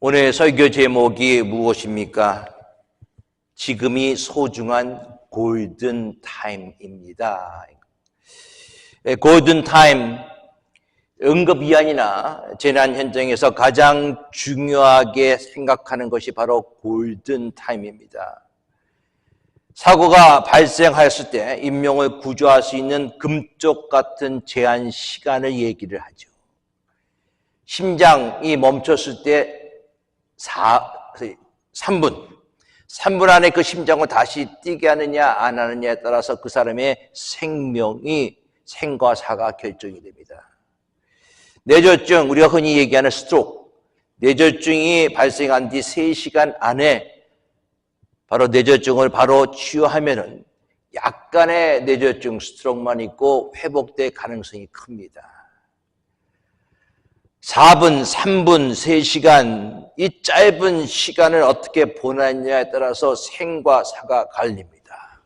오늘 설교 제목이 무엇입니까? 지금이 소중한 골든타임입니다. 골든타임, 응급위안이나 재난 현장에서 가장 중요하게 생각하는 것이 바로 골든타임입니다. 사고가 발생하였을 때 인명을 구조할 수 있는 금쪽 같은 제한 시간을 얘기를 하죠. 심장이 멈췄을 때 3분 안에 그 심장을 다시 뛰게 하느냐 안 하느냐에 따라서 그 사람의 생과 사가 결정이 됩니다. 뇌졸중, 우리가 흔히 얘기하는 스트로크, 뇌졸중이 발생한 뒤 3시간 안에 바로 뇌졸중을 바로 치유하면은 약간의 뇌졸중 스트로크만 있고 회복될 가능성이 큽니다. 4분, 3분, 3시간, 이 짧은 시간을 어떻게 보냈냐에 따라서 생과 사가 갈립니다.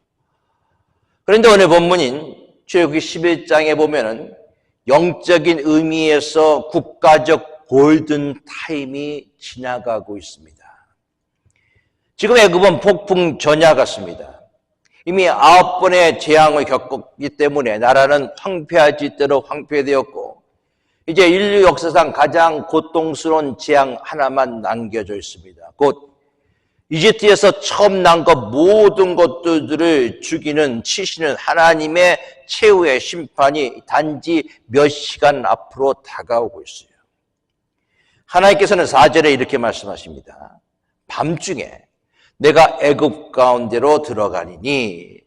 그런데 오늘 본문인 출애굽기 11장에 보면은 영적인 의미에서 국가적 골든타임이 지나가고 있습니다. 지금 애굽은 폭풍 전야 같습니다. 이미 9번의 재앙을 겪었기 때문에 나라는 황폐할 대로 황폐되었고 이제 인류 역사상 가장 고통스러운 재앙 하나만 남겨져 있습니다. 곧 이집트에서 처음 난 것 모든 것들을 죽이는 치시는 하나님의 최후의 심판이 단지 몇 시간 앞으로 다가오고 있어요. 하나님께서는 4절에 이렇게 말씀하십니다. 밤중에 내가 애굽 가운데로 들어가리니,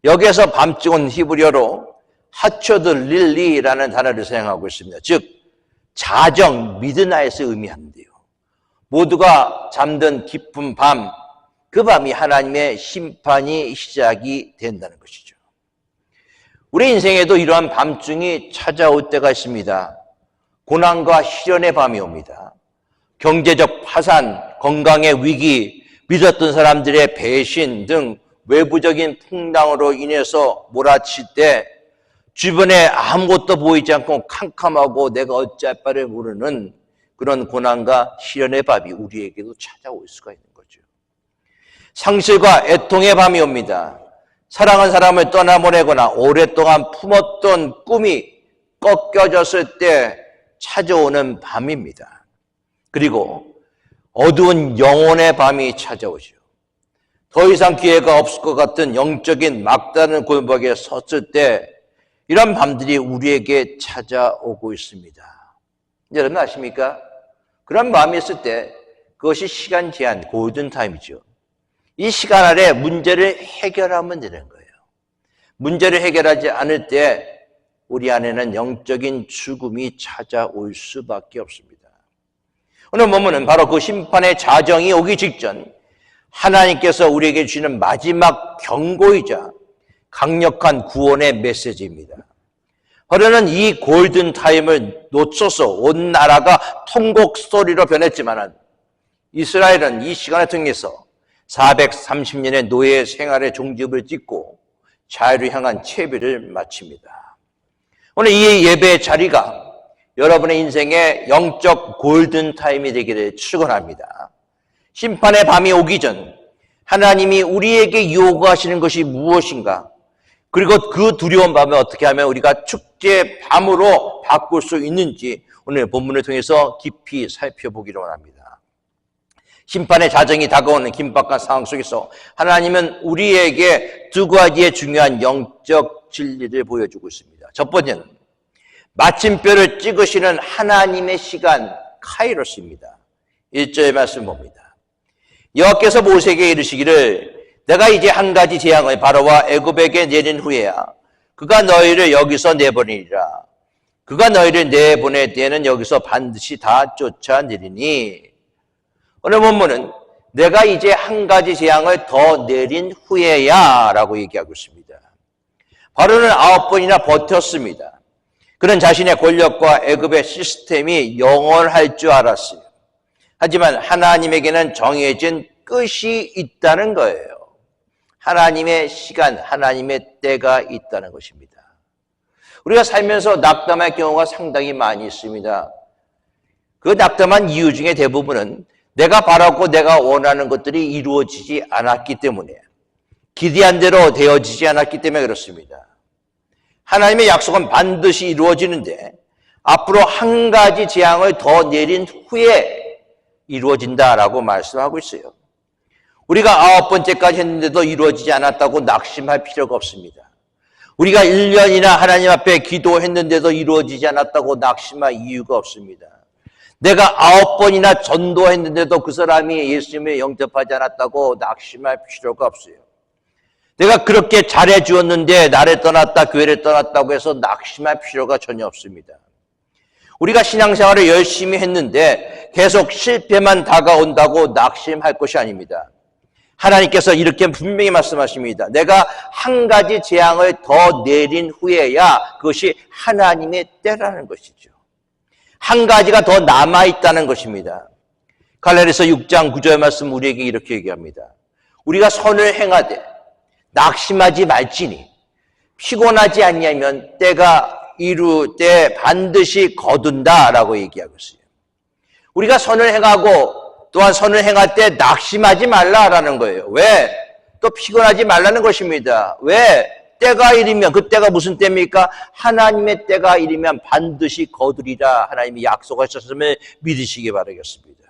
여기에서 밤중은 히브리어로 하초드 릴리라는 단어를 사용하고 있습니다. 즉 자정, 미드나잇을 의미하는데요. 모두가 잠든 깊은 밤, 그 밤이 하나님의 심판이 시작이 된다는 것이죠. 우리 인생에도 이러한 밤중이 찾아올 때가 있습니다. 고난과 시련의 밤이 옵니다. 경제적 파산, 건강의 위기, 믿었던 사람들의 배신 등 외부적인 풍랑으로 인해서 몰아칠 때 주변에 아무것도 보이지 않고 캄캄하고 내가 어찌할 바를 모르는 그런 고난과 시련의 밤이 우리에게도 찾아올 수가 있는 거죠. 상실과 애통의 밤이 옵니다. 사랑한 사람을 떠나보내거나 오랫동안 품었던 꿈이 꺾여졌을 때 찾아오는 밤입니다. 그리고 어두운 영혼의 밤이 찾아오죠. 더 이상 기회가 없을 것 같은 영적인 막다른 골목에 섰을 때 이런 밤들이 우리에게 찾아오고 있습니다. 여러분 아십니까? 그런 마음이 있을 때 그것이 시간 제한, 골든타임이죠. 이 시간 안에 문제를 해결하면 되는 거예요. 문제를 해결하지 않을 때 우리 안에는 영적인 죽음이 찾아올 수밖에 없습니다. 오늘 본문은 바로 그 심판의 자정이 오기 직전 하나님께서 우리에게 주시는 마지막 경고이자 강력한 구원의 메시지입니다. 허려는 이 골든타임을 놓쳐서 온 나라가 통곡 스토리로 변했지만 이스라엘은 이 시간을 통해서 430년의 노예 생활의 종집을 찍고 자유를 향한 채비를 마칩니다. 오늘 이 예배의 자리가 여러분의 인생의 영적 골든타임이 되기를 축원합니다. 심판의 밤이 오기 전 하나님이 우리에게 요구하시는 것이 무엇인가? 그리고 그 두려운 밤에 어떻게 하면 우리가 축제의 밤으로 바꿀 수 있는지 오늘 본문을 통해서 깊이 살펴보기로 합니다. 심판의 자정이 다가오는 긴박한 상황 속에서 하나님은 우리에게 두 가지의 중요한 영적 진리를 보여주고 있습니다. 첫 번째는 마침표를 찍으시는 하나님의 시간 카이로스입니다. 1절의 말씀 봅니다. 여호와께서 모세에게 이르시기를 내가 이제 한 가지 재앙을 바로와 애굽에게 내린 후에야 그가 너희를 여기서 내보내리라. 그가 너희를 내보낼 때에는 여기서 반드시 다 쫓아내리니. 오늘 본문은 내가 이제 한 가지 재앙을 더 내린 후에야 라고 얘기하고 있습니다. 바로는 9번이나 버텼습니다. 그는 자신의 권력과 애굽의 시스템이 영원할 줄 알았어요. 하지만 하나님에게는 정해진 끝이 있다는 거예요. 하나님의 시간, 하나님의 때가 있다는 것입니다. 우리가 살면서 낙담할 경우가 상당히 많이 있습니다. 그 낙담한 이유 중에 대부분은 내가 바랐고 내가 원하는 것들이 이루어지지 않았기 때문에, 기대한 대로 되어지지 않았기 때문에 그렇습니다. 하나님의 약속은 반드시 이루어지는데 앞으로 한 가지 재앙을 더 내린 후에 이루어진다라고 말씀하고 있어요. 우리가 9번째까지 했는데도 이루어지지 않았다고 낙심할 필요가 없습니다. 우리가 1년이나 하나님 앞에 기도했는데도 이루어지지 않았다고 낙심할 이유가 없습니다. 내가 9번이나 전도했는데도 그 사람이 예수님을 영접하지 않았다고 낙심할 필요가 없어요. 내가 그렇게 잘해 주었는데 나를 떠났다, 교회를 떠났다고 해서 낙심할 필요가 전혀 없습니다. 우리가 신앙생활을 열심히 했는데 계속 실패만 다가온다고 낙심할 것이 아닙니다. 하나님께서 이렇게 분명히 말씀하십니다. 내가 한 가지 재앙을 더 내린 후에야 그것이 하나님의 때라는 것이죠. 한 가지가 더 남아있다는 것입니다. 갈라디아서 6장 9절 말씀 우리에게 이렇게 얘기합니다. 우리가 선을 행하되 낙심하지 말지니 피곤하지 않냐면 때가 이룰 때 반드시 거둔다라고 얘기하고 있어요. 우리가 선을 행하고 또한 선을 행할 때 낙심하지 말라라는 거예요. 왜? 또 피곤하지 말라는 것입니다. 왜? 때가 이르면, 그 때가 무슨 때입니까? 하나님의 때가 이르면 반드시 거두리라 하나님이 약속하셨음을 믿으시기 바라겠습니다.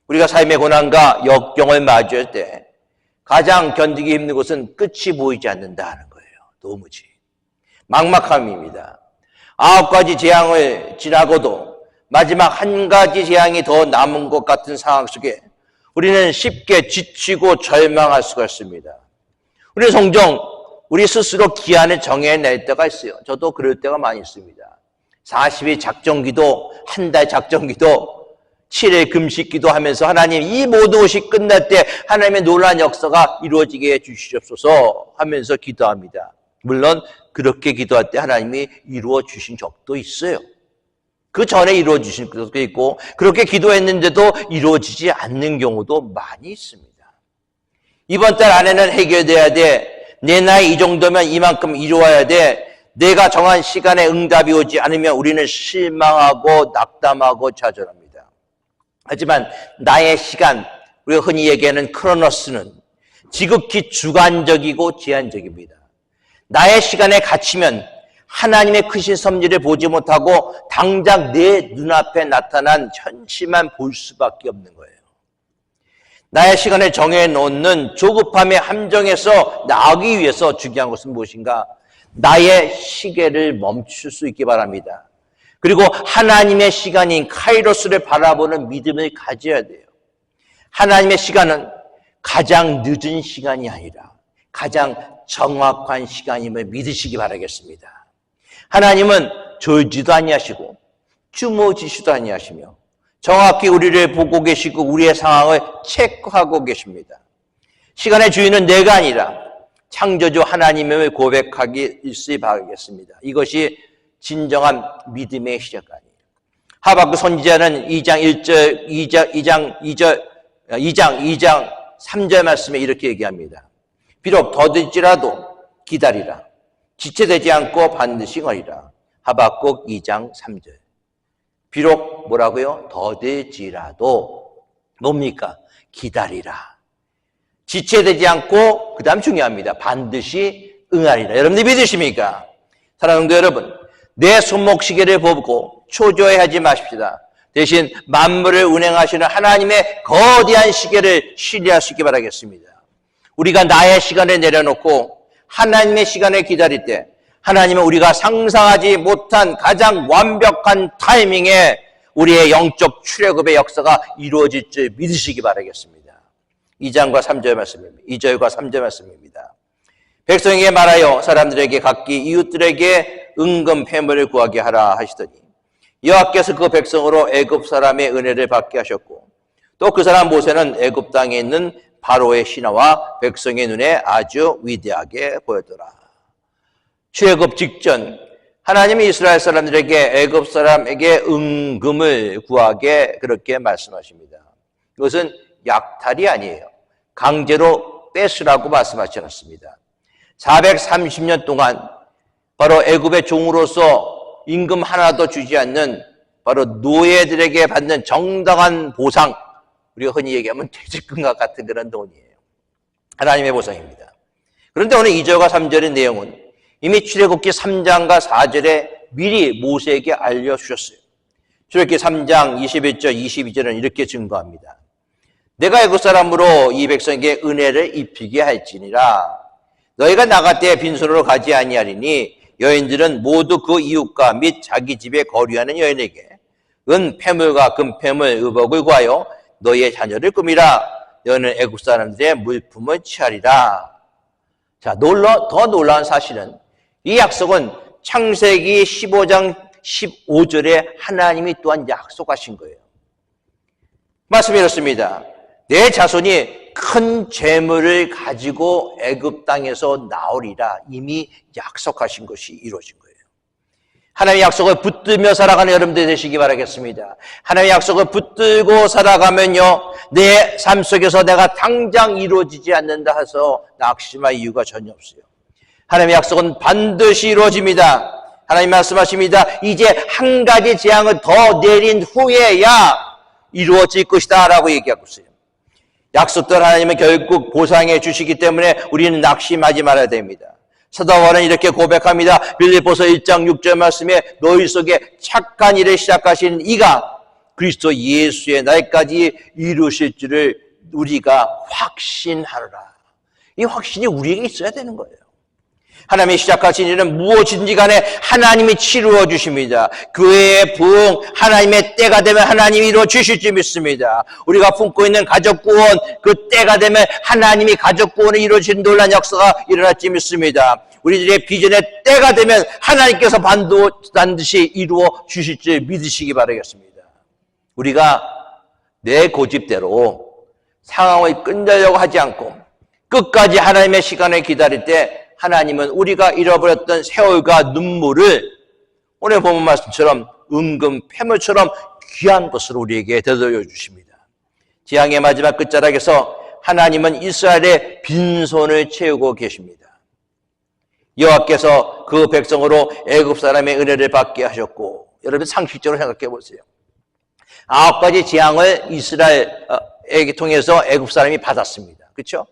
우리가 삶의 고난과 역경을 맞이할 때 가장 견디기 힘든 것은 끝이 보이지 않는다는 거예요. 도무지. 막막함입니다. 9가지 재앙을 지나고도 마지막 한 가지 재앙이 더 남은 것 같은 상황 속에 우리는 쉽게 지치고 절망할 수가 있습니다. 우리 종종 우리 스스로 기한을 정해낼 때가 있어요. 저도 그럴 때가 많이 있습니다. 40일 작정기도, 한 달 작정기도, 7일 금식기도 하면서 하나님 이 모든 것이 끝날 때 하나님의 놀라운 역사가 이루어지게 해주시옵소서 하면서 기도합니다. 물론 그렇게 기도할 때 하나님이 이루어 주신 적도 있어요. 그 전에 이루어 주신 것도 있고 그렇게 기도했는데도 이루어지지 않는 경우도 많이 있습니다. 이번 달 안에는 해결돼야 돼. 내 나이 이 정도면 이만큼 이루어야 돼. 내가 정한 시간에 응답이 오지 않으면 우리는 실망하고 낙담하고 좌절합니다. 하지만 나의 시간, 우리가 흔히 얘기하는 크로노스는 지극히 주관적이고 제한적입니다. 나의 시간에 갇히면 하나님의 크신 섭리를 보지 못하고 당장 내 눈앞에 나타난 현실만 볼 수밖에 없는 거예요. 나의 시간을 정해놓는 조급함의 함정에서 나오기 위해서 중요한 것은 무엇인가? 나의 시계를 멈출 수 있기 바랍니다. 그리고 하나님의 시간인 카이로스를 바라보는 믿음을 가져야 돼요. 하나님의 시간은 가장 늦은 시간이 아니라 가장 정확한 시간임을 믿으시기 바라겠습니다. 하나님은 졸지도 아니하시고 주무시지도 아니하시며 정확히 우리를 보고 계시고 우리의 상황을 체크하고 계십니다. 시간의 주인은 내가 아니라 창조주 하나님임을 고백하기 일시 바라겠습니다. 이것이 진정한 믿음의 시작 아니에요. 하박국 선지자는 2장 3절 말씀에 이렇게 얘기합니다. 비록 더딜지라도 기다리라. 지체되지 않고 반드시 거리라. 하박국 2장 3절. 비록 뭐라고요? 더딜지라도 뭡니까? 기다리라. 지체되지 않고 그 다음 중요합니다. 반드시 응하리라. 여러분들 믿으십니까? 사랑하는 성도 여러분, 내 손목시계를 보고 초조해하지 마십시다. 대신 만물을 운행하시는 하나님의 거대한 시계를 신뢰할 수 있기 바라겠습니다. 우리가 나의 시간을 내려놓고 하나님의 시간을 기다릴 때 하나님은 우리가 상상하지 못한 가장 완벽한 타이밍에 우리의 영적 출애굽의 역사가 이루어질 줄 믿으시기 바라겠습니다. 2절과 3절 말씀입니다. 백성에게 말하여 사람들에게 각기 이웃들에게 은금 패물을 구하게 하라 하시더니 여호와께서 그 백성으로 애굽 사람의 은혜를 받게 하셨고 또 그 사람 모세는 애굽 땅에 있는 바로의 신하와 백성의 눈에 아주 위대하게 보였더라. 출애굽 직전 하나님이 이스라엘 사람들에게 애굽 사람에게 은금을 구하게 그렇게 말씀하십니다. 이것은 약탈이 아니에요. 강제로 뺏으라고 말씀하지 않았습니다. 430년 동안 바로 애굽의 종으로서 임금 하나도 주지 않는 바로 노예들에게 받는 정당한 보상, 우리가 흔히 얘기하면 퇴직금과 같은 그런 돈이에요. 하나님의 보상입니다. 그런데 오늘 2절과 3절의 내용은 이미 출애굽기 3장과 4절에 미리 모세에게 알려주셨어요. 출애굽기 3장 21절, 22절은 이렇게 증거합니다. 내가 애굽 사람으로 이 백성에게 은혜를 입히게 할지니라. 너희가 나갈 때 빈손으로 가지 아니하리니 여인들은 모두 그 이웃과 및 자기 집에 거류하는 여인에게 은 패물과 금 패물, 의복을 구하여 너희의 자녀를 꾸미라. 너희는 애굽 사람들의 물품을 취하리라. 자, 더 놀라운 사실은 이 약속은 창세기 15장 15절에 하나님이 또한 약속하신 거예요. 말씀이 이렇습니다. 내 자손이 큰 재물을 가지고 애굽 땅에서 나오리라. 이미 약속하신 것이 이루어진 거예요. 하나님의 약속을 붙들며 살아가는 여러분들 되시기 바라겠습니다. 하나님의 약속을 붙들고 살아가면요, 내 삶 속에서 내가 당장 이루어지지 않는다 해서 낙심할 이유가 전혀 없어요. 하나님의 약속은 반드시 이루어집니다. 하나님 말씀하십니다. 이제 한 가지 재앙을 더 내린 후에야 이루어질 것이다 라고 얘기하고 있어요. 약속대로 하나님은 결국 보상해 주시기 때문에 우리는 낙심하지 말아야 됩니다. 사도 바울은 이렇게 고백합니다. 빌립보서 1장 6절 말씀에 너희 속에 착한 일을 시작하신 이가 그리스도 예수의 날까지 이루실 줄을 우리가 확신하노라. 이 확신이 우리에게 있어야 되는 거예요. 하나님이 시작하신 일은 무엇인지 간에 하나님이 치루어 주십니다. 교회의 부흥, 하나님의 때가 되면 하나님이 이루어 주실 줄 믿습니다. 우리가 품고 있는 가족 구원, 그 때가 되면 하나님이 가족 구원을 이루어주신 놀라운 역사가 일어날 줄 믿습니다. 우리들의 비전의 때가 되면 하나님께서 반드시 이루어 주실 줄 믿으시기 바라겠습니다. 우리가 내 고집대로 상황을 끝내려고 하지 않고 끝까지 하나님의 시간을 기다릴 때 하나님은 우리가 잃어버렸던 세월과 눈물을 오늘 본문 말씀처럼 은금 패물처럼 귀한 것으로 우리에게 되돌려 주십니다. 재앙의 마지막 끝자락에서 하나님은 이스라엘의 빈손을 채우고 계십니다. 여호와께서 그 백성으로 애굽 사람의 은혜를 받게 하셨고, 여러분 상식적으로 생각해 보세요. 9가지 재앙을 이스라엘에게 통해서 애굽 사람이 받았습니다. 그렇죠?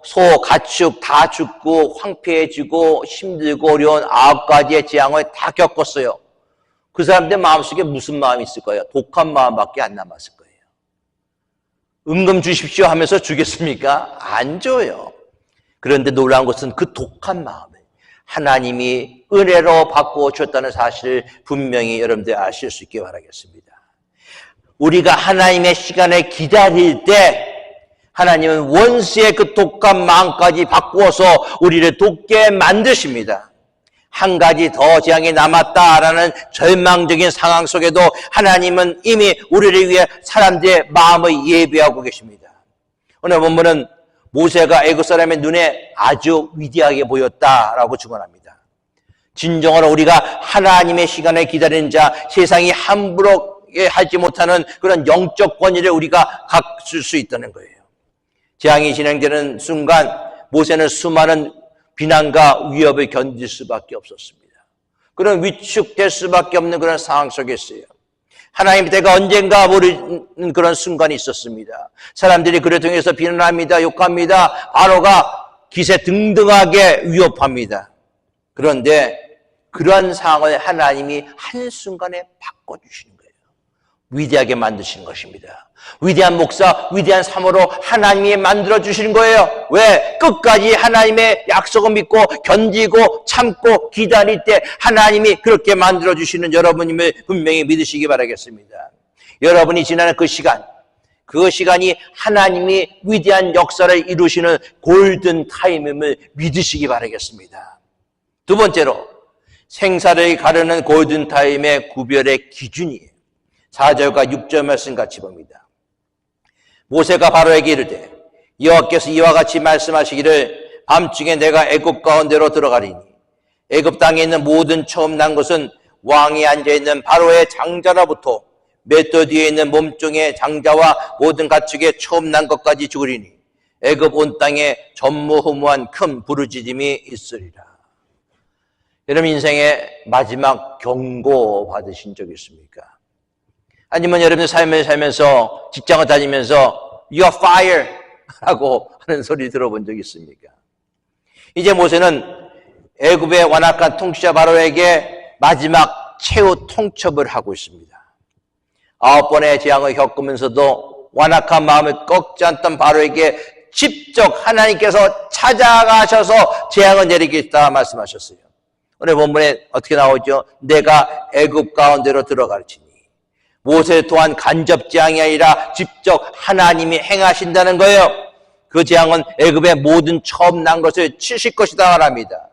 소, 가축 다 죽고 황폐해지고 힘들고 어려운 9가지의 재앙을 다 겪었어요. 그 사람들 마음속에 무슨 마음이 있을 거예요? 독한 마음밖에 안 남았을 거예요. 은금 주십시오 하면서 주겠습니까? 안 줘요. 그런데 놀라운 것은 그 독한 마음을 하나님이 은혜로 바꾸어 주었다는 사실을 분명히 여러분들 아실 수 있게 바라겠습니다. 우리가 하나님의 시간을 기다릴 때 하나님은 원수의 그 독한 마음까지 바꾸어서 우리를 돕게 만드십니다. 한 가지 더 재앙이 남았다라는 절망적인 상황 속에도 하나님은 이미 우리를 위해 사람들의 마음을 예비하고 계십니다. 오늘 본문은 모세가 애굽 사람의 눈에 아주 위대하게 보였다라고 증언합니다. 진정으로 우리가 하나님의 시간을 기다리는 자, 세상이 함부로 하지 못하는 그런 영적 권위를 우리가 갖출 수 있다는 거예요. 재앙이 진행되는 순간 모세는 수많은 비난과 위협을 견딜 수밖에 없었습니다. 그런 위축될 수밖에 없는 그런 상황 속에 있어요. 하나님의 때가 언젠가 모르는 그런 순간이 있었습니다. 사람들이 그를 통해서 비난합니다. 욕합니다. 바로가 기세등등하게 위협합니다. 그런데 그러한 상황을 하나님이 한순간에 바꿔주시는 거예요. 위대하게 만드시는 것입니다. 위대한 목사, 위대한 사모로 하나님이 만들어주시는 거예요. 왜? 끝까지 하나님의 약속을 믿고 견디고 참고 기다릴 때 하나님이 그렇게 만들어주시는 여러분임을 분명히 믿으시기 바라겠습니다. 여러분이 지나는 그 시간이 하나님이 위대한 역사를 이루시는 골든 타임임을 믿으시기 바라겠습니다. 두 번째로 생사를 가르는 골든 타임의 구별의 기준이에요. 4절과 6절 말씀 같이 봅니다. 모세가 바로에게 이르되 여호와께서 이와 같이 말씀하시기를 밤중에 내가 애굽 가운데로 들어가리니 애굽 땅에 있는 모든 처음 난 것은 왕이 앉아있는 바로의 장자로부터 맷돌 뒤에 있는 몸종의 장자와 모든 가축의 처음 난 것까지 죽으리니 애굽 온 땅에 전무후무한 큰 부르짖음이 있으리라. 여러분 인생의 마지막 경고 받으신 적 있습니까? 아니면 여러분 삶을 살면서 직장을 다니면서 You are fired 라고 하는 소리 들어본 적 있습니까? 이제 모세는 애굽의 완악한 통치자 바로에게 마지막 최후 통첩을 하고 있습니다. 9번의 재앙을 겪으면서도 완악한 마음을 꺾지 않던 바로에게 직접 하나님께서 찾아가셔서 재앙을 내리겠다 말씀하셨어요. 오늘 본문에 어떻게 나오죠? 내가 애굽 가운데로 들어갈지니. 모세 또한 간접 재앙이 아니라 직접 하나님이 행하신다는 거예요. 그 재앙은 애굽의 모든 처음 난 것을 치실 것이다 말합니다.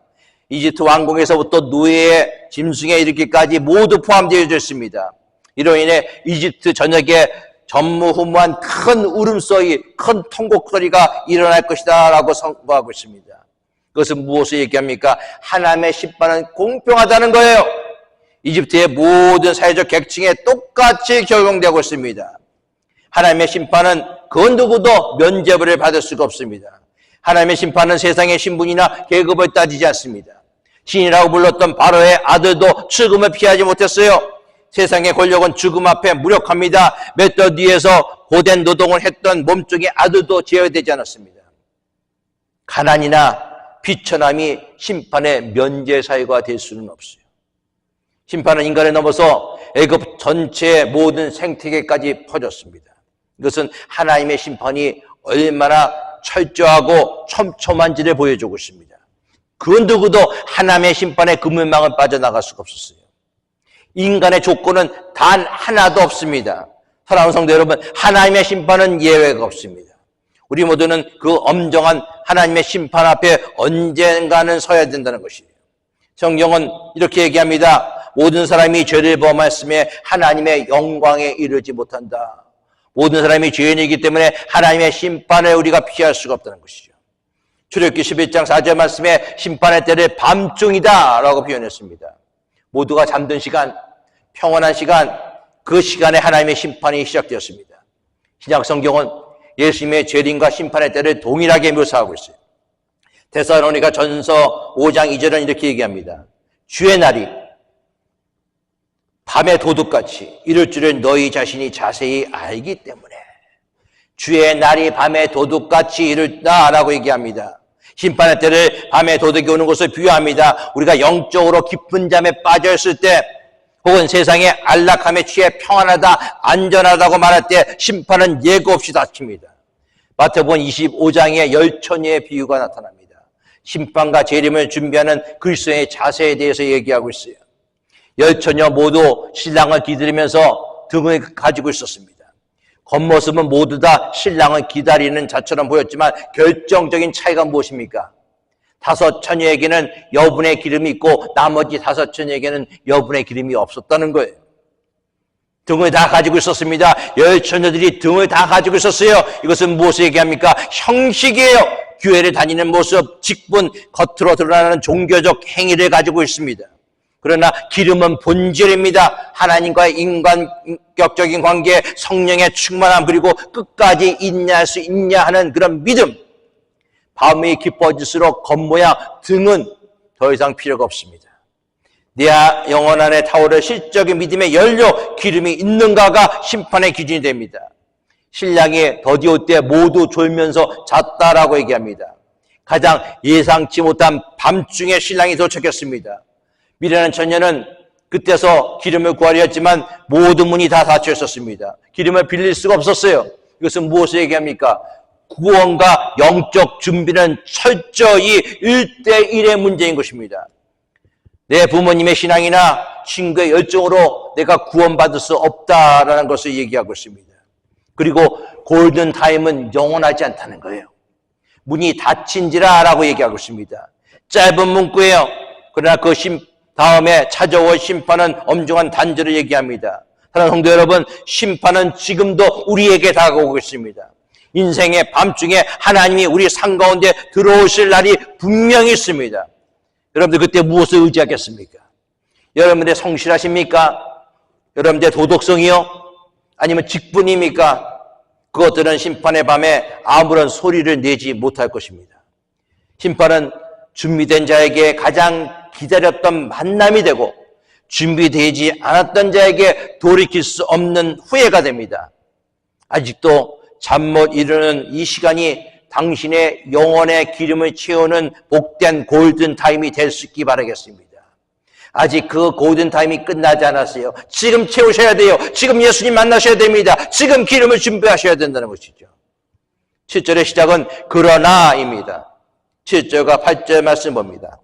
이집트 왕궁에서부터 노예의 짐승에 이르기까지 모두 포함되어 있습니다. 이로 인해 이집트 전역에 전무후무한 큰 울음소리, 큰 통곡소리가 일어날 것이다 라고 선포하고 있습니다. 그것은 무엇을 얘기합니까? 하나님의 심판은 공평하다는 거예요. 이집트의 모든 사회적 계층에 똑같이 적용되고 있습니다. 하나님의 심판은 그 누구도 면죄부를 받을 수가 없습니다. 하나님의 심판은 세상의 신분이나 계급을 따지지 않습니다. 신이라고 불렀던 바로의 아들도 죽음을 피하지 못했어요. 세상의 권력은 죽음 앞에 무력합니다. 몇 달 뒤에서 고된 노동을 했던 몸종의 아들도 제어되지 않았습니다. 가난이나 비천함이 심판의 면제사유가 될 수는 없어요. 심판은 인간을 넘어서 애굽 전체의 모든 생태계까지 퍼졌습니다. 이것은 하나님의 심판이 얼마나 철저하고 촘촘한지를 보여주고 있습니다. 그 누구도 하나님의 심판의 그물망을 빠져나갈 수가 없었어요. 인간의 조건은 단 하나도 없습니다. 사랑하는 성도 여러분, 하나님의 심판은 예외가 없습니다. 우리 모두는 그 엄정한 하나님의 심판 앞에 언젠가는 서야 된다는 것이에요. 성경은 이렇게 얘기합니다. 모든 사람이 죄를 범했음에 하나님의 영광에 이르지 못한다. 모든 사람이 죄인이기 때문에 하나님의 심판을 우리가 피할 수가 없다는 것이죠. 출애굽기 11장 4절 말씀에 심판의 때를 밤중이다 라고 표현했습니다. 모두가 잠든 시간, 평온한 시간, 그 시간에 하나님의 심판이 시작되었습니다. 신약 성경은 예수님의 재림과 심판의 때를 동일하게 묘사하고 있어요. 데살로니가 전서 5장 2절은 이렇게 얘기합니다. 주의 날이 밤의 도둑같이 이럴 줄은 너희 자신이 자세히 알기 때문에 주의 날이 밤의 도둑같이 이르다라고 얘기합니다. 심판의 때를 밤의 도둑이 오는 것을 비유합니다. 우리가 영적으로 깊은 잠에 빠져있을 때 혹은 세상의 안락함에 취해 평안하다, 안전하다고 말할 때 심판은 예고 없이 닥칩니다. 마태복음 25장에 열처녀의 비유가 나타납니다. 심판과 재림을 준비하는 그리스도의 자세에 대해서 얘기하고 있어요. 열처녀 모두 신랑을 기다리면서 등을 가지고 있었습니다. 겉모습은 모두 다 신랑을 기다리는 자처럼 보였지만 결정적인 차이가 무엇입니까? 5 처녀에게는 여분의 기름이 있고 나머지 5 처녀에게는 여분의 기름이 없었다는 거예요. 등을 다 가지고 있었습니다. 10 처녀들이 등을 다 가지고 있었어요. 이것은 무엇을 얘기합니까? 형식이에요. 교회를 다니는 모습, 직분, 겉으로 드러나는 종교적 행위를 가지고 있습니다. 그러나 기름은 본질입니다. 하나님과의 인간격적인 관계, 성령의 충만함, 그리고 끝까지 인내할 수 있냐 하는 그런 믿음. 밤이 깊어질수록 겉모양, 등은 더 이상 필요가 없습니다. 내 영혼 안에 타오를 실적인 믿음의 연료, 기름이 있는가가 심판의 기준이 됩니다. 신랑이 더디올 때 모두 졸면서 잤다라고 얘기합니다. 가장 예상치 못한 밤중에 신랑이 도착했습니다. 미련한 처녀는 그때서 기름을 구하려 했지만 모든 문이 다 닫혀 있었습니다. 기름을 빌릴 수가 없었어요. 이것은 무엇을 얘기합니까? 구원과 영적 준비는 철저히 1대1의 문제인 것입니다. 내 부모님의 신앙이나 친구의 열정으로 내가 구원받을 수 없다라는 것을 얘기하고 있습니다. 그리고 골든타임은 영원하지 않다는 거예요. 문이 닫힌지라 라고 얘기하고 있습니다. 짧은 문구예요. 그러나 그 다음에 찾아올 심판은 엄중한 단절을 얘기합니다. 사랑하는 성도 여러분, 심판은 지금도 우리에게 다가오고 있습니다. 인생의 밤중에 하나님이 우리 삶 가운데 들어오실 날이 분명히 있습니다. 여러분들 그때 무엇을 의지하겠습니까? 여러분들 성실하십니까? 여러분들 도덕성이요? 아니면 직분입니까? 그것들은 심판의 밤에 아무런 소리를 내지 못할 것입니다. 심판은 준비된 자에게 가장 기다렸던 만남이 되고 준비되지 않았던 자에게 돌이킬 수 없는 후회가 됩니다. 아직도 잠 못 이루는 이 시간이 당신의 영혼의 기름을 채우는 복된 골든타임이 될 수 있기 바라겠습니다. 아직 그 골든타임이 끝나지 않았어요. 지금 채우셔야 돼요. 지금 예수님 만나셔야 됩니다. 지금 기름을 준비하셔야 된다는 것이죠. 7절의 시작은 그러나입니다. 7절과 8절 말씀 봅니다.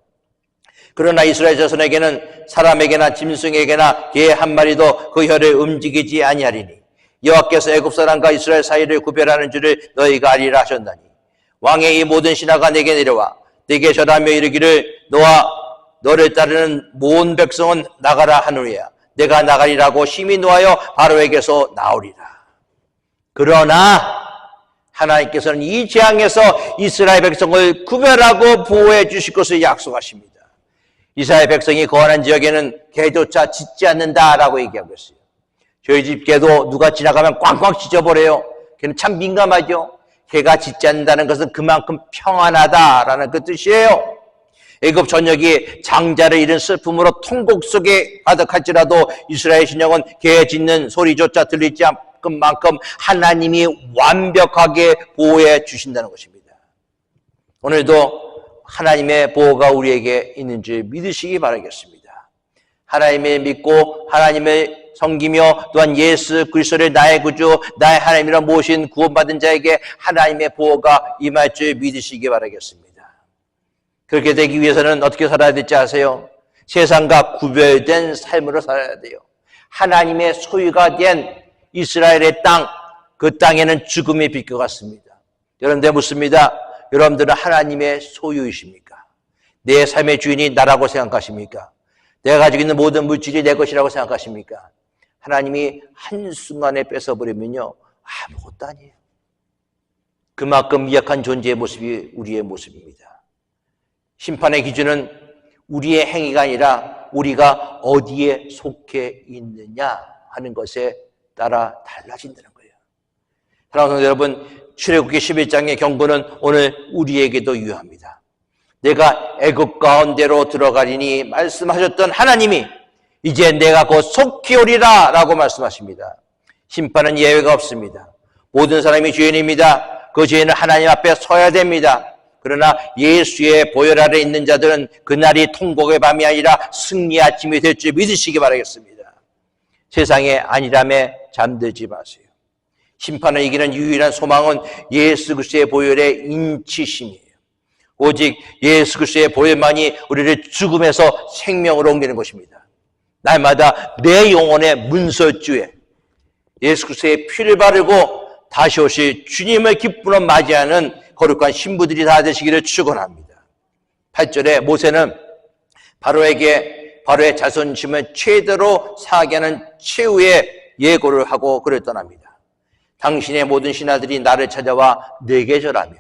그러나 이스라엘 자손에게는 사람에게나 짐승에게나 개 한 마리도 그 혀를 움직이지 아니하리니 여호와께서 애굽 사람과 이스라엘 사이를 구별하는 줄을 너희가 알리라 하셨나니 왕의 이 모든 신하가 내게 내려와 내게 절하며 이르기를 너와 너를 따르는 모든 백성은 나가라 하느니라. 내가 나가리라고 심히 노하여 바로에게서 나오리라. 그러나 하나님께서는 이 재앙에서 이스라엘 백성을 구별하고 보호해 주실 것을 약속하십니다. 이스라엘 백성이 거하는 지역에는 개조차 짖지 않는다라고 얘기하고 있어요. 저희 집 개도 누가 지나가면 꽝꽝 짖어버려요. 걔는 참 민감하죠. 개가 짖지 않는다는 것은 그만큼 평안하다라는 그 뜻이에요. 애굽 전역이 장자를 잃은 슬픔으로 통곡 속에 가득할지라도 이스라엘 신령은 개 짖는 소리조차 들리지 않을 만큼 하나님이 완벽하게 보호해 주신다는 것입니다. 오늘도 하나님의 보호가 우리에게 있는 줄 믿으시기 바라겠습니다. 하나님을 믿고 하나님을 섬기며 또한 예수 그리스도를 나의 구주, 나의 하나님이라 모신 구원받은 자에게 하나님의 보호가 임할 줄 믿으시기 바라겠습니다. 그렇게 되기 위해서는 어떻게 살아야 될지 아세요? 세상과 구별된 삶으로 살아야 돼요. 하나님의 소유가 된 이스라엘의 땅, 그 땅에는 죽음이 비껴갔습니다. 여러분들 묻습니다. 여러분들은 하나님의 소유이십니까? 내 삶의 주인이 나라고 생각하십니까? 내가 가지고 있는 모든 물질이 내 것이라고 생각하십니까? 하나님이 한순간에 뺏어버리면요, 아무것도 아니에요. 그만큼 미약한 존재의 모습이 우리의 모습입니다. 심판의 기준은 우리의 행위가 아니라 우리가 어디에 속해 있느냐 하는 것에 따라 달라진다는 거예요. 사랑하는 성도 여러분, 출애굽기 11장의 경고는 오늘 우리에게도 유효합니다. 내가 애굽 가운데로 들어가리니 말씀하셨던 하나님이 이제 내가 곧 속히 오리라 라고 말씀하십니다. 심판은 예외가 없습니다. 모든 사람이 죄인입니다. 그 죄인은 하나님 앞에 서야 됩니다. 그러나 예수의 보혈 아래 있는 자들은 그날이 통곡의 밤이 아니라 승리의 아침이 될 줄 믿으시기 바라겠습니다. 세상의 안일함에 잠들지 마세요. 심판을 이기는 유일한 소망은 예수 그리스도의 보혈의 인치심이에요. 오직 예수 그리스도의 보혈만이 우리를 죽음에서 생명으로 옮기는 것입니다. 날마다 내 영혼의 문설주에 예수 그리스도의 피를 바르고 다시 오실 주님의 기쁨으로 맞이하는 거룩한 신부들이 다 되시기를 축원합니다. 8절에 모세는 바로의 자존심을 최대로 상하게 하는 최후의 예고를 하고 그를 떠납니다. 당신의 모든 신하들이 나를 찾아와 내게 절하며,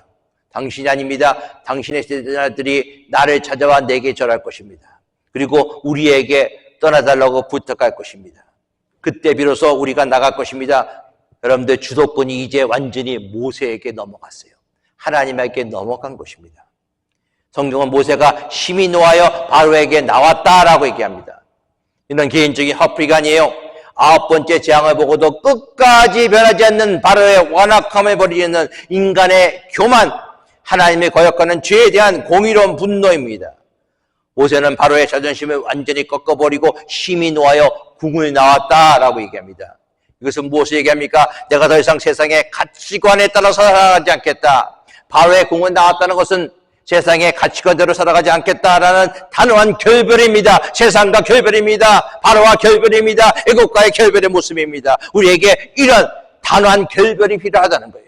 당신이 아닙니다. 당신의 신하들이 나를 찾아와 내게 절할 것입니다. 그리고 우리에게 떠나달라고 부탁할 것입니다. 그때 비로소 우리가 나갈 것입니다. 여러분들, 주도권이 이제 완전히 모세에게 넘어갔어요. 하나님에게 넘어간 것입니다. 성경은 모세가 심히 노하여 바로에게 나왔다라고 얘기합니다. 이런 개인적인 허프리가 아니에요. 9번째 재앙을 보고도 끝까지 변하지 않는 바로의 완악함을 버리는 인간의 교만, 하나님의 거역하는 죄에 대한 공의로운 분노입니다. 모세는 바로의 자존심을 완전히 꺾어버리고 심히 노하여 궁을 나왔다라고 얘기합니다. 이것은 무엇을 얘기합니까? 내가 더 이상 세상의 가치관에 따라서 살아가지 않겠다. 바로의 궁을 나왔다는 것은 세상의 가치관대로 살아가지 않겠다라는 단호한 결별입니다. 세상과 결별입니다. 바로와 결별입니다. 애국과의 결별의 모습입니다. 우리에게 이런 단호한 결별이 필요하다는 거예요.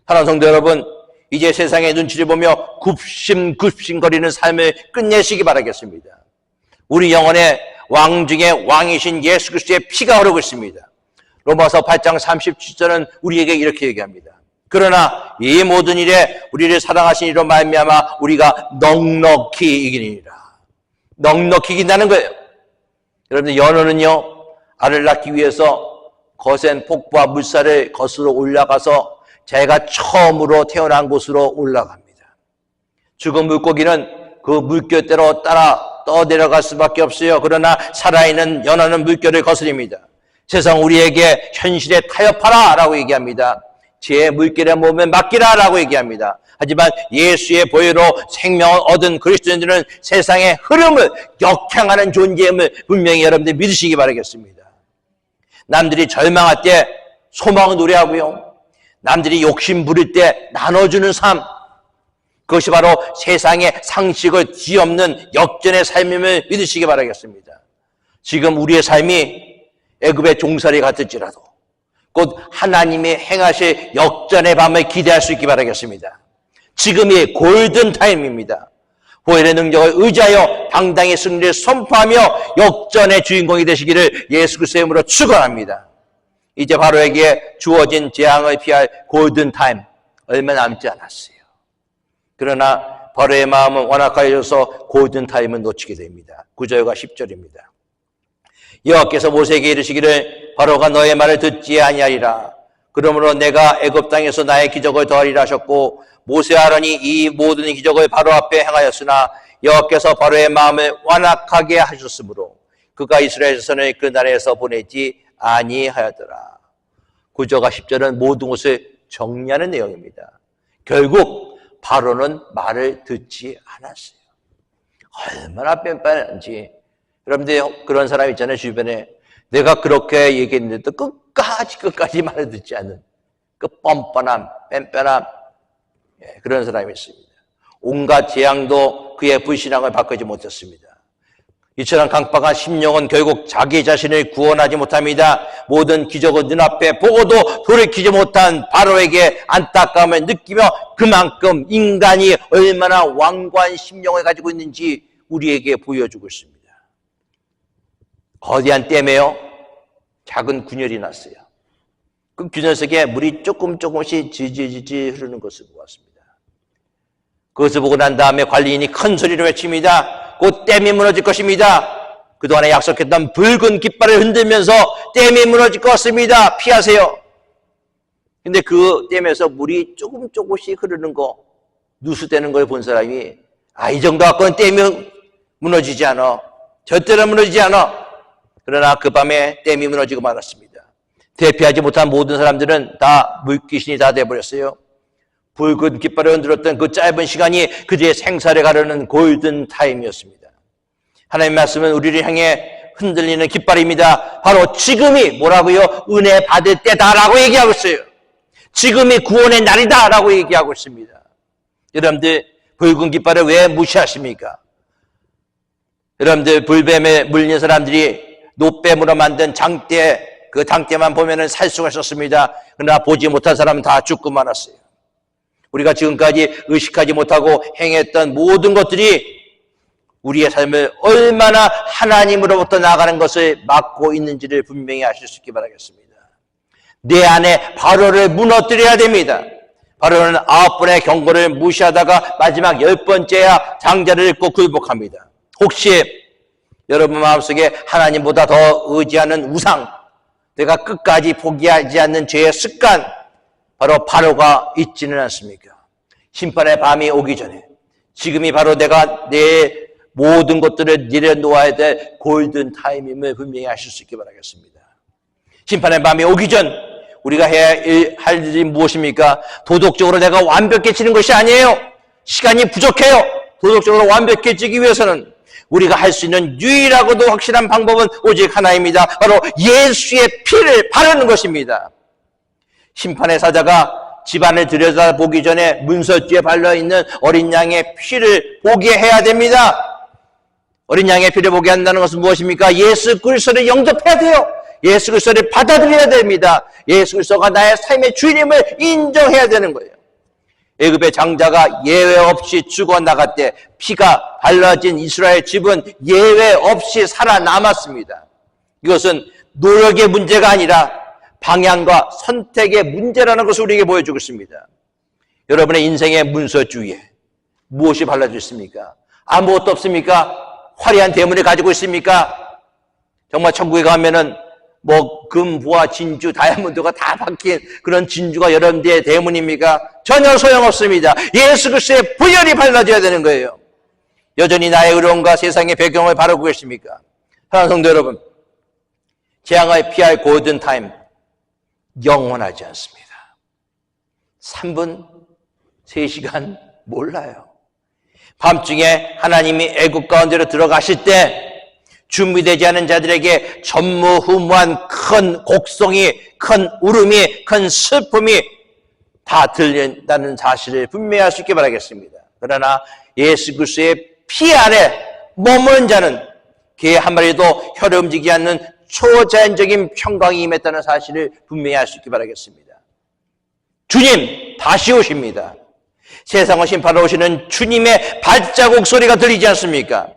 사랑하는 성도 여러분, 이제 세상의 눈치를 보며 굽신굽신거리는 삶을 끝내시기 바라겠습니다. 우리 영혼의 왕 중에 왕이신 예수 그리스도의 피가 흐르고 있습니다. 로마서 8장 37절은 우리에게 이렇게 얘기합니다. 그러나 이 모든 일에 우리를 사랑하신 이로 말미암아 우리가 넉넉히 이기니라. 넉넉히 이긴다는 거예요. 여러분들, 연어는요, 알을 낳기 위해서 거센 폭포와 물살을 거슬러 올라가서 자기가 처음으로 태어난 곳으로 올라갑니다. 죽은 물고기는 그 물결대로 따라 떠내려갈 수밖에 없어요. 그러나 살아있는 연하는 물결을 거스립니다. 세상 우리에게 현실에 타협하라 라고 얘기합니다. 제 물결에 몸에 맡기라 라고 얘기합니다. 하지만 예수의 보혈로 생명을 얻은 그리스도인들은 세상의 흐름을 역행하는 존재임을 분명히 여러분들 믿으시기 바라겠습니다. 남들이 절망할 때 소망을 노래하고요. 남들이 욕심 부릴 때 나눠주는 삶, 그것이 바로 세상의 상식을 뒤엎는 역전의 삶임을 믿으시기 바라겠습니다. 지금 우리의 삶이 애굽의 종살이 같을지라도 곧 하나님이 행하실 역전의 밤을 기대할 수 있기 바라겠습니다. 지금이 골든타임입니다. 보혈의 능력을 의지하여 당당히 승리를 선포하며 역전의 주인공이 되시기를 예수 그리스도의 이름으로 축원합니다. 이제 바로에게 주어진 재앙을 피할 골든타임 얼마 남지 않았어요. 그러나 바로의 마음은 완악하여져서 골든타임을 놓치게 됩니다. 9절과 10절입니다. 여호와께서 모세에게 이르시기를 바로가 너의 말을 듣지 아니하리라. 그러므로 내가 애굽 땅에서 나의 기적을 더하리라 하셨고 모세와 아론이 이 모든 기적을 바로 앞에 행하였으나 여호와께서 바로의 마음을 완악하게 하셨으므로 그가 이스라엘 자손을 그 나라에서 보내지 아니하였더라. 9절과 10절은 모든 것을 정리하는 내용입니다. 결국 바로는 말을 듣지 않았어요. 얼마나 뺀뺀한지. 여러분들 그런 사람 있잖아요. 주변에 내가 그렇게 얘기했는데도 끝까지 말을 듣지 않는 그 뻔뻔함, 뺀뺀함, 그런 사람이 있습니다. 온갖 재앙도 그의 불신앙을 바꾸지 못했습니다. 이처럼 강박한 심령은 결국 자기 자신을 구원하지 못합니다. 모든 기적을 눈앞에 보고도 돌이키지 못한 바로에게 안타까움을 느끼며 그만큼 인간이 얼마나 완고한 심령을 가지고 있는지 우리에게 보여주고 있습니다. 거대한 댐에요, 작은 균열이 났어요. 그 균열 속에 물이 조금씩 지지지 흐르는 것을 보았습니다. 그것을 보고 난 다음에 관리인이 큰 소리로 외칩니다. 곧 댐이 무너질 것입니다. 그동안에 약속했던 붉은 깃발을 흔들면서 댐이 무너질 것 같습니다. 피하세요. 근데 그 댐에서 물이 조금씩 흐르는 거, 누수되는 걸 본 사람이 이 정도 갖고는 댐이 무너지지 않아. 절대로 무너지지 않아. 그러나 그 밤에 댐이 무너지고 말았습니다. 대피하지 못한 모든 사람들은 다 물귀신이 다 돼버렸어요. 붉은 깃발을 흔들었던 그 짧은 시간이 그들의 생사를 가르는 골든 타임이었습니다. 하나님의 말씀은 우리를 향해 흔들리는 깃발입니다. 바로 지금이 뭐라고요? 은혜 받을 때다라고 얘기하고 있어요. 지금이 구원의 날이다라고 얘기하고 있습니다. 여러분들 붉은 깃발을 왜 무시하십니까? 여러분들 불뱀에 물린 사람들이 노뱀으로 만든 장대, 그 장대만 보면은 살 수가 있었습니다. 그러나 보지 못한 사람은 다 죽고 말았어요. 우리가 지금까지 의식하지 못하고 행했던 모든 것들이 우리의 삶을 얼마나 하나님으로부터 나가는 것을 막고 있는지를 분명히 아실 수 있기 바라겠습니다. 내 안에 바로를 무너뜨려야 됩니다. 바로는 9번의 경고를 무시하다가 마지막 10번째야 장자를 읽고 굴복합니다. 혹시 여러분 마음속에 하나님보다 더 의지하는 우상, 내가 끝까지 포기하지 않는 죄의 습관, 바로 바로가 있지는 않습니까? 심판의 밤이 오기 전에 지금이 바로 내가 내 모든 것들을 내려놓아야 될 골든 타임임을 분명히 아실 수 있기 바라겠습니다. 심판의 밤이 오기 전 우리가 해야 할 일이 무엇입니까? 도덕적으로 내가 완벽해지는 것이 아니에요. 시간이 부족해요. 도덕적으로 완벽해지기 위해서는 우리가 할 수 있는 유일하고도 확실한 방법은 오직 하나입니다. 바로 예수의 피를 바르는 것입니다. 심판의 사자가 집안을 들여다보기 전에 문설주에 발려있는 어린 양의 피를 보게 해야 됩니다. 어린 양의 피를 보게 한다는 것은 무엇입니까? 예수 그리스도를 영접해야 돼요. 예수 그리스도를 받아들여야 됩니다. 예수 그리스도가 나의 삶의 주인임을 인정해야 되는 거예요. 애굽의 장자가 예외 없이 죽어나갈 때 피가 발라진 이스라엘 집은 예외 없이 살아남았습니다. 이것은 노력의 문제가 아니라 방향과 선택의 문제라는 것을 우리에게 보여주고 있습니다. 여러분의 인생의 문서주 위에 무엇이 발라져 있습니까? 아무것도 없습니까? 화려한 대문을 가지고 있습니까? 정말 천국에 가면은 금, 보화, 진주, 다이아몬드가 다 박힌 그런 진주가 여러분들의 대문입니까? 전혀 소용없습니다. 예수 그리스도의 보혈이 발라져야 되는 거예요. 여전히 나의 의로움과 세상의 배경을 바라고 계십니까? 사랑하는 성도 여러분, 재앙을 피할 골든타임 영원하지 않습니다. 3분, 3시간 몰라요. 밤중에 하나님이 애국 가운데로 들어가실 때 준비되지 않은 자들에게 전무후무한 큰 곡성이, 큰 울음이, 큰 슬픔이 다 들린다는 사실을 분명히 알 수 있게 바라겠습니다. 그러나 예수 그리스도의 피 아래 머무는 자는 개 한 마리도 혀를 움직이지 않는 초자연적인 평강이 임했다는 사실을 분명히 알 수 있게 바라겠습니다. 주님 다시 오십니다. 세상을 심판하러 오시는 주님의 발자국 소리가 들리지 않습니까?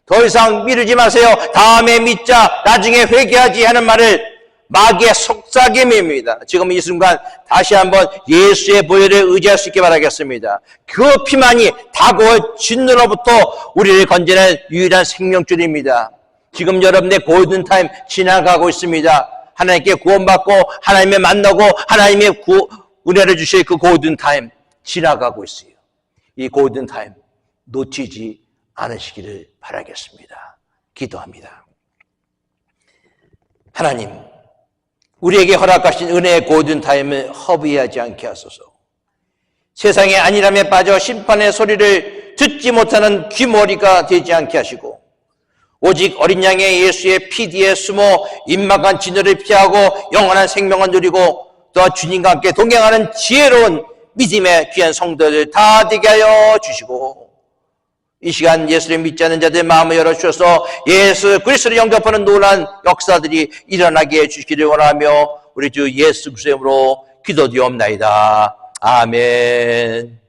더 이상 미루지 마세요. 다음에 믿자, 나중에 회개하지 하는 말을 마귀의 속삭임입니다. 지금 이 순간 다시 한번 예수의 보혈을 의지할 수 있게 바라겠습니다. 그 피만이 다가올 진노로부터 우리를 건지는 유일한 생명줄입니다. 지금 여러분의 골든타임 지나가고 있습니다. 하나님께 구원받고 하나님을 만나고 하나님의 은혜를 주실 그 골든타임 지나가고 있어요. 이 골든타임 놓치지 않으시기를 바라겠습니다. 기도합니다. 하나님, 우리에게 허락하신 은혜의 골든타임을 허비하지 않게 하소서. 세상의 안일함에 빠져 심판의 소리를 듣지 못하는 귀머리가 되지 않게 하시고 오직 어린 양의 예수의 피 뒤에 숨어 임막한 진노를 피하고 영원한 생명을 누리고 또 주님과 함께 동행하는 지혜로운 믿음의 귀한 성도들 다 되게 하여 주시고 이 시간 예수를 믿지 않는 자들 마음을 열어주셔서 예수 그리스도를 영접하는 놀라운 역사들이 일어나게 해주시기를 원하며 우리 주 예수 그리스도의 이름으로 기도드리옵나이다. 아멘.